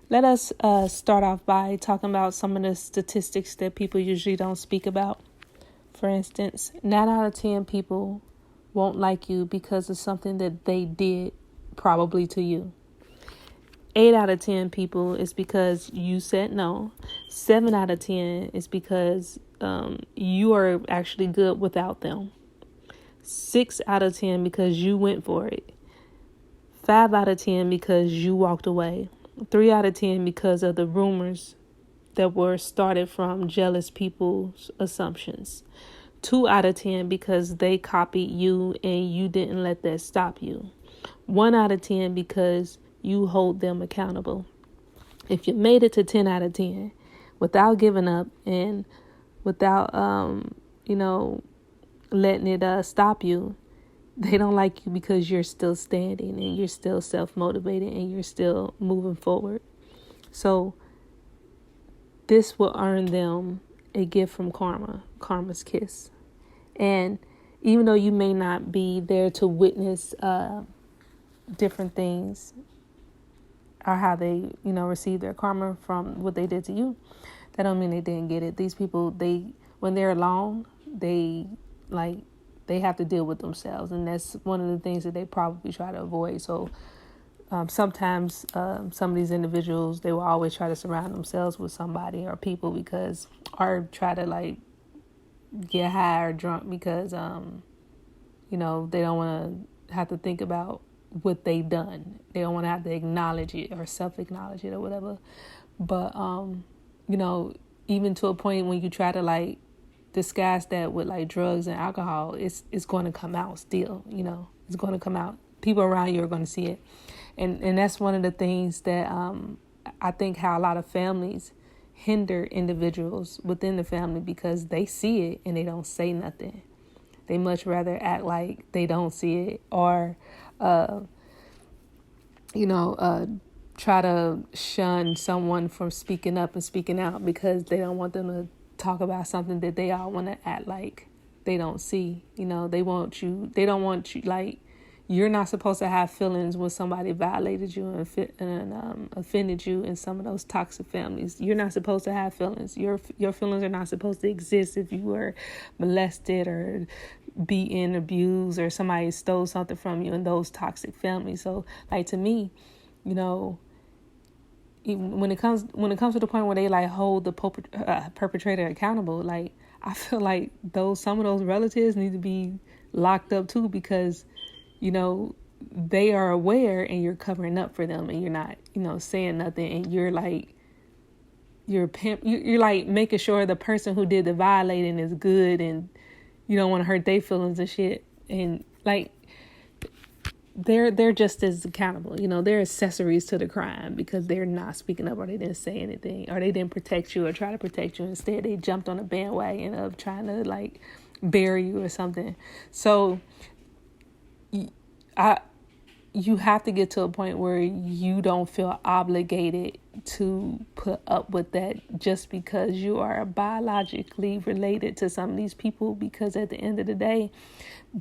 Let us start off by talking about some of the statistics that people usually don't speak about. For instance, 9 out of 10 people won't like you because of something that they did, probably to you. 8 out of 10 people is because you said no. 7 out of 10 is because you are actually good without them. 6 out of 10 because you went for it. 5 out of 10 because you walked away. 3 out of 10 because of the rumors that were started from jealous people's assumptions. 2 out of 10 because they copied you and you didn't let that stop you. 1 out of 10 because you hold them accountable. If you made it to 10 out of 10 without giving up and without, letting it stop you, they don't like you because you're still standing and you're still self-motivated and you're still moving forward. So this will earn them a gift from karma's kiss. And even though you may not be there to witness different things or how they, receive their karma from what they did to you, that don't mean they didn't get it. These people, when they're alone, they have to deal with themselves, and that's one of the things that they probably try to avoid. So sometimes some of these individuals, they will always try to surround themselves with somebody or people or try to get high or drunk because they don't want to have to think about what they've done. They don't want to have to acknowledge it or self-acknowledge it or whatever. But even to a point when you try to disguise that with drugs and alcohol, it's going to come out still. It's going to come out. People around you are going to see it, and that's one of the things that I think how a lot of families hinder individuals within the family because they see it and they don't say nothing. They much rather act like they don't see it or try to shun someone from speaking up and speaking out because they don't want them to talk about something that they all want to act like they don't see. They don't want you, you're not supposed to have feelings when somebody violated you and offended you in some of those toxic families. You're not supposed to have feelings. Your feelings are not supposed to exist if you were molested or beaten, abused, or somebody stole something from you in those toxic families. So, to me, even when it comes to the point where they hold the perpetrator accountable, I feel like some of those relatives need to be locked up too because they are aware and you're covering up for them and you're not saying nothing and you're making sure the person who did the violating is good and you don't want to hurt their feelings and shit, and they're just as accountable. They're accessories to the crime because they're not speaking up or they didn't say anything or they didn't protect you or try to protect you. Instead, they jumped on a bandwagon of trying to bury you or something. So you have to get to a point where you don't feel obligated to put up with that just because you are biologically related to some of these people, because at the end of the day,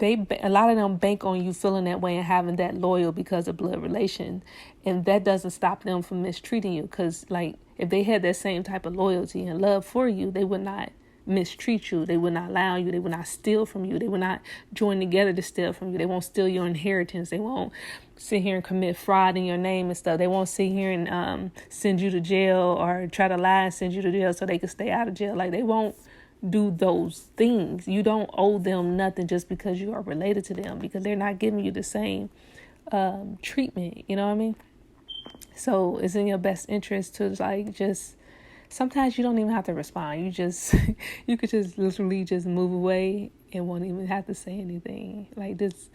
a lot of them bank on you feeling that way and having that loyal because of blood relation. And that doesn't stop them from mistreating you because if they had that same type of loyalty and love for you, they would not mistreat you. They would not allow you. They would not steal from you. They would not join together to steal from you. They won't steal your inheritance. They won't sit here and commit fraud in your name and stuff. They won't sit here and send you to jail or try to lie and send you to jail so they can stay out of jail. They won't do those things. You don't owe them nothing just because you are related to them, because they're not giving you the same treatment. You know what I mean? So it's in your best interest to just. Sometimes you don't even have to respond. You could just literally just move away and won't even have to say anything. Just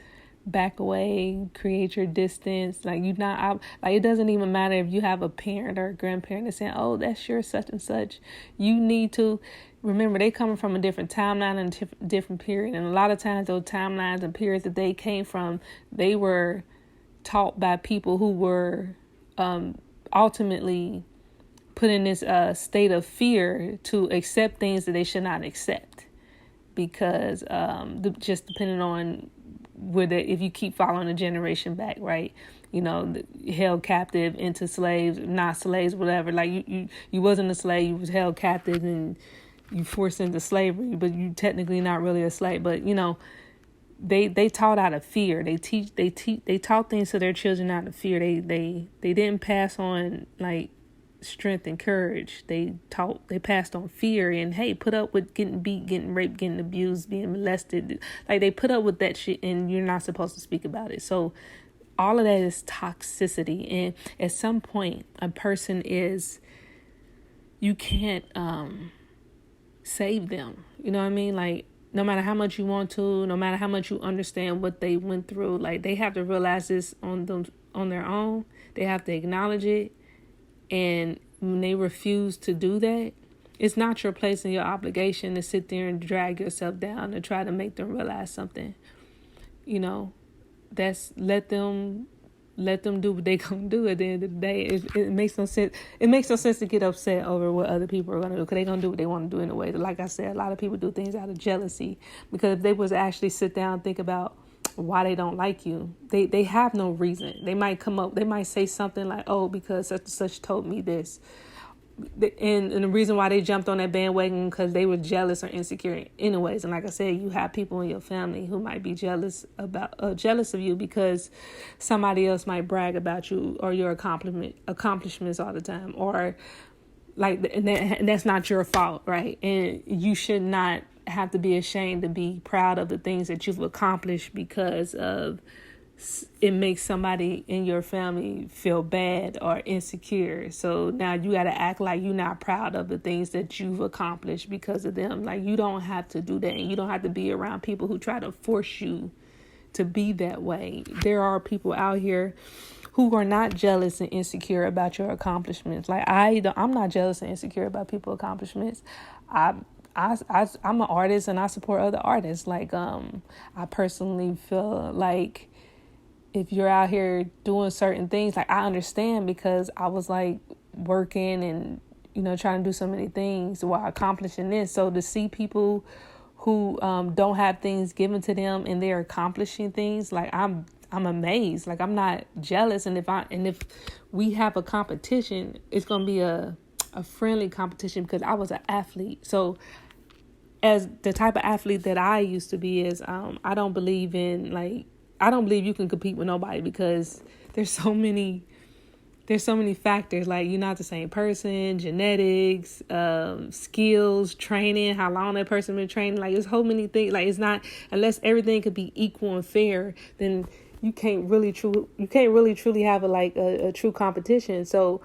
back away, create your distance. It doesn't even matter if you have a parent or a grandparent that's saying, "Oh, that's your such and such." You need to remember they coming from a different timeline and a different period. And a lot of times those timelines and periods that they came from, they were taught by people who were ultimately put in this state of fear to accept things that they should not accept because just depending on if you keep following a generation back, right? held captive into slaves, not slaves, whatever. Like you wasn't a slave, you was held captive and you forced into slavery, but you technically not really a slave. But they taught out of fear. They taught things to their children out of fear. They didn't pass on like strength and courage. They passed on fear and, hey, put up with getting beat, getting raped, getting abused, being molested. Like, they put up with that shit and you're not supposed to speak about it. So all of that is toxicity. And at some point, a person you can't save them. You know what I mean? Like, no matter how much you want to, no matter how much you understand what they went through, like, they have to realize this on their own. They have to acknowledge it. And when they refuse to do that, it's not your place and your obligation to sit there and drag yourself down to try to make them realize something. That's let them do what they gonna do. At the end of the day, it makes no sense. It makes no sense to get upset over what other people are gonna do, because they gonna do what they want to do anyway. Like I said, a lot of people do things out of jealousy, because if they was to actually sit down and think about why they don't like you, they have no reason. They might say something like, oh, because such and such told me this. And the reason why they jumped on that bandwagon because they were jealous or insecure anyways. And like I said, you have people in your family who might be jealous of you because somebody else might brag about you or your accomplishments all the time, or like, and that's not your fault, right? And you should not have to be ashamed to be proud of the things that you've accomplished, because of it makes somebody in your family feel bad or insecure. So now you got to act like you're not proud of the things that you've accomplished because of them. Like, you don't have to do that. And you don't have to be around people who try to force you to be that way. There are people out here who are not jealous and insecure about your accomplishments. Like, I'm not jealous and insecure about people's accomplishments. I'm an artist and I support other artists. Like, I personally feel like if you're out here doing certain things, like, I understand, because I was like working and, trying to do so many things while accomplishing this. So to see people who don't have things given to them and they're accomplishing things, like, I'm amazed. Like, I'm not jealous. And if we have a competition, it's going to be a friendly competition, because I was an athlete. So as the type of athlete that I used to be is, I don't believe you can compete with nobody, because there's so many factors. Like, you're not the same person, genetics, skills, training, how long that person been training. Like, there's so many things. Like, it's not, unless everything could be equal and fair, then you can't really truly have a true competition. So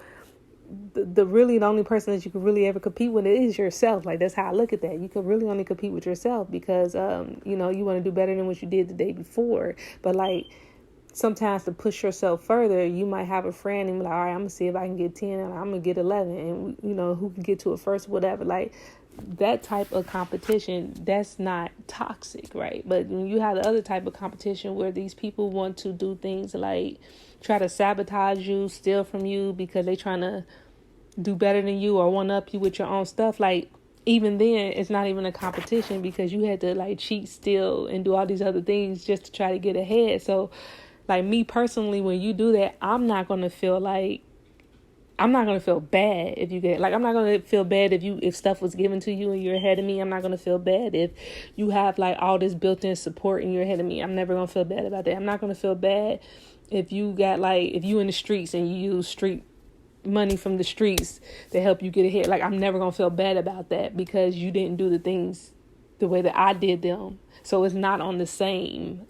the only person that you could really ever compete with is yourself. Like, that's how I look at that. You could really only compete with yourself, because you want to do better than what you did the day before. But like, sometimes to push yourself further, you might have a friend and be like, all right, I'm gonna see if I can get 10 and I'm gonna get 11, and who can get to it first, whatever. Like, that type of competition, that's not toxic, right? But when you have the other type of competition where these people want to do things like try to sabotage you, steal from you, because they trying to do better than you or one up you with your own stuff, like, even then, it's not even a competition, because you had to like cheat, steal, and do all these other things just to try to get ahead. So like, me personally, when you do that, I'm not going to feel bad if you get, like, I'm not going to feel bad if stuff was given to you and you're ahead of me. I'm not going to feel bad if you have like all this built-in support and you're ahead of me. I'm never going to feel bad about that. I'm not going to feel bad if you got if you in the streets and you use street money from the streets to help you get ahead. Like, I'm never going to feel bad about that, because you didn't do the things the way that I did them. So it's not on the same,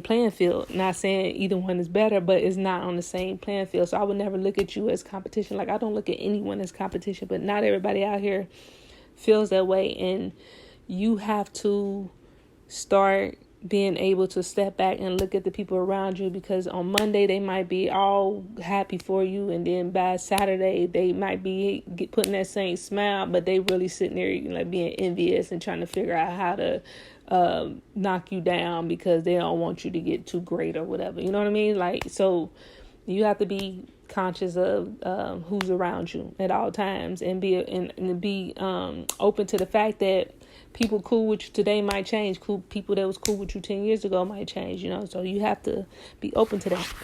playing field. Not saying either one is better, but it's not on the same playing field. So I would never look at you as competition. Like, I don't look at anyone as competition, but not everybody out here feels that way. And you have to start being able to step back and look at the people around you, because on Monday they might be all happy for you, and then by Saturday they might be putting that same smile, but they really sitting there like being envious and trying to figure out how to knock you down, because they don't want you to get too great or whatever. You know what I mean? Like, so you have to be conscious of who's around you at all times, and be open to the fact that people cool with you today might change. Cool people that was cool with you 10 years ago might change, so you have to be open to that.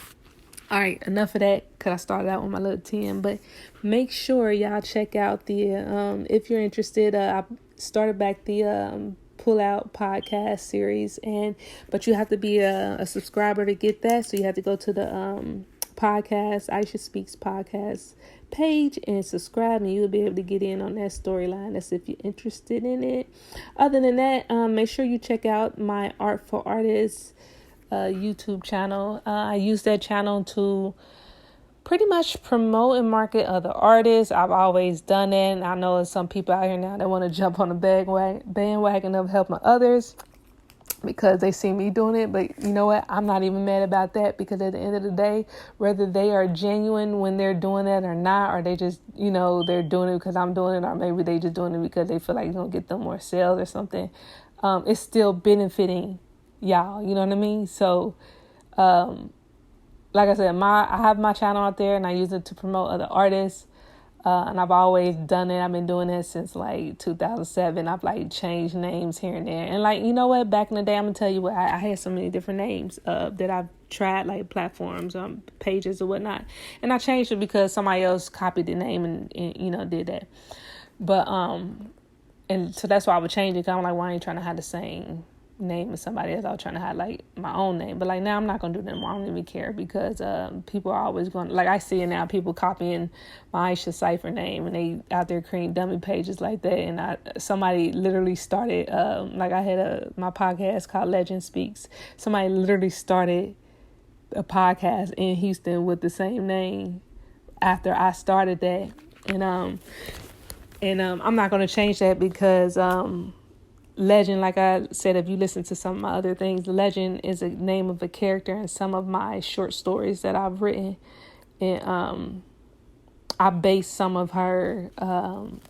All right, enough of that, because I started out with my little 10. But make sure y'all check out the, if you're interested, I started back the Pull Out podcast series. But you have to be a subscriber to get that. So you have to go to the podcast, Aisha Speaks podcast page, and subscribe, and you'll be able to get in on that storyline. That's if you're interested in it. Other than that, make sure you check out my Art for Artists YouTube channel. I use that channel to pretty much promote and market other artists. I've always done it, and I know there's some people out here now that want to jump on the bandwagon of helping others because they see me doing it. But you know what? I'm not even mad about that, because at the end of the day, whether they are genuine when they're doing that or not, or they just, they're doing it because I'm doing it, or maybe they just doing it because they feel like it's going to get them more sales or something, it's still benefiting y'all, you know what I mean? So, like I said, I have my channel out there, and I use it to promote other artists. And I've always done it. I've been doing it since like 2007. I've changed names here and there. And you know what? Back in the day, I'm gonna tell you what, I had so many different names that I've tried, platforms, pages or whatnot. And I changed it because somebody else copied the name and did that. But and so that's why I would change it. Cause I'm like, why ain't trying to have the same name as somebody else? I was trying to have my own name, but now I'm not gonna do that anymore. I don't even care, because people are always going, I see it now, people copying my Aisha cipher name, and they out there creating dummy pages like that. And somebody literally started I had my podcast called Legend Speaks. Somebody literally started a podcast in Houston with the same name after I started that, and I'm not gonna change that, because Legend, like I said, if you listen to some of my other things, Legend is a name of a character in some of my short stories that I've written. And I base some of her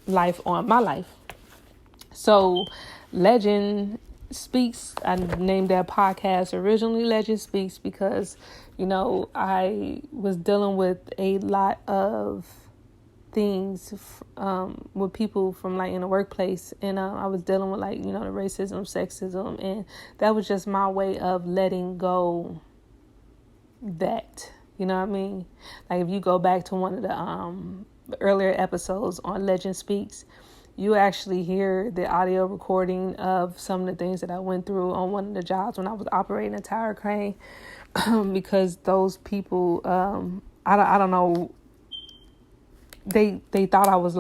life on my life. So Legend Speaks, I named that podcast originally Legend Speaks because, I was dealing with a lot of things with people from in the workplace, and I was dealing with the racism, sexism, and that was just my way of letting go that, you know what I mean? If you go back to one of the earlier episodes on Legend Speaks, you actually hear the audio recording of some of the things that I went through on one of the jobs when I was operating a tower crane, because those people, I don't know, they thought I was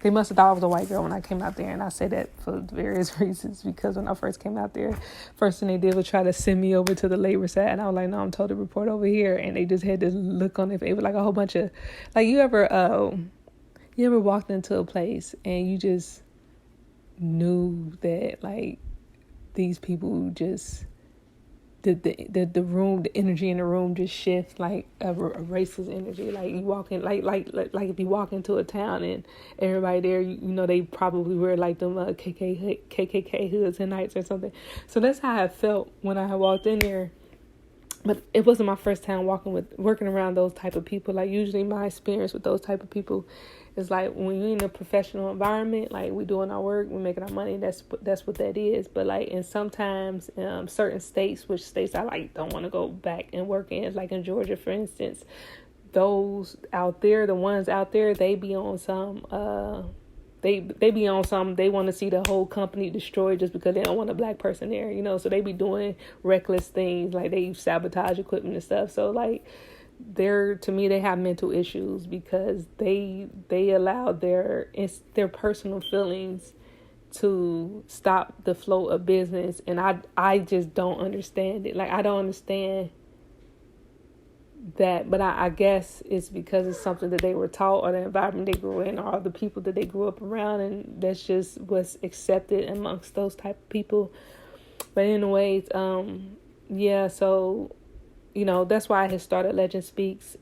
they must have thought I was a white girl when I came out there. And I say that for various reasons, because when I first came out there, first thing they did was try to send me over to the labor side. And I was like, no, I'm told to report over here. And they just had this look on their face, a whole bunch of, you ever walked into a place and you just knew that these people just, the room, the energy in the room just shifts, a racist energy. You walk in, if you walk into a town and everybody there, they probably wear them KKK hoods and nights or something. So that's how I felt when I walked in there. But it wasn't my first time working around those type of people. Usually my experience with those type of people is when you're in a professional environment, we doing our work, we're making our money. That's what that is. But in sometimes certain states, which states I don't want to go back and work in, in Georgia, for instance, those out there, the ones out there, they be on some They be on some, they want to see the whole company destroyed just because they don't want a black person there, so they be doing reckless things, they sabotage equipment and stuff. So to me, they have mental issues because they allow their personal feelings to stop the flow of business. And I just don't understand it. I don't understand that, but I guess it's because it's something that they were taught, or the environment they grew in, or the people that they grew up around, and that's just what's accepted amongst those type of people. But anyways, yeah, so that's why I had started Legend Speaks.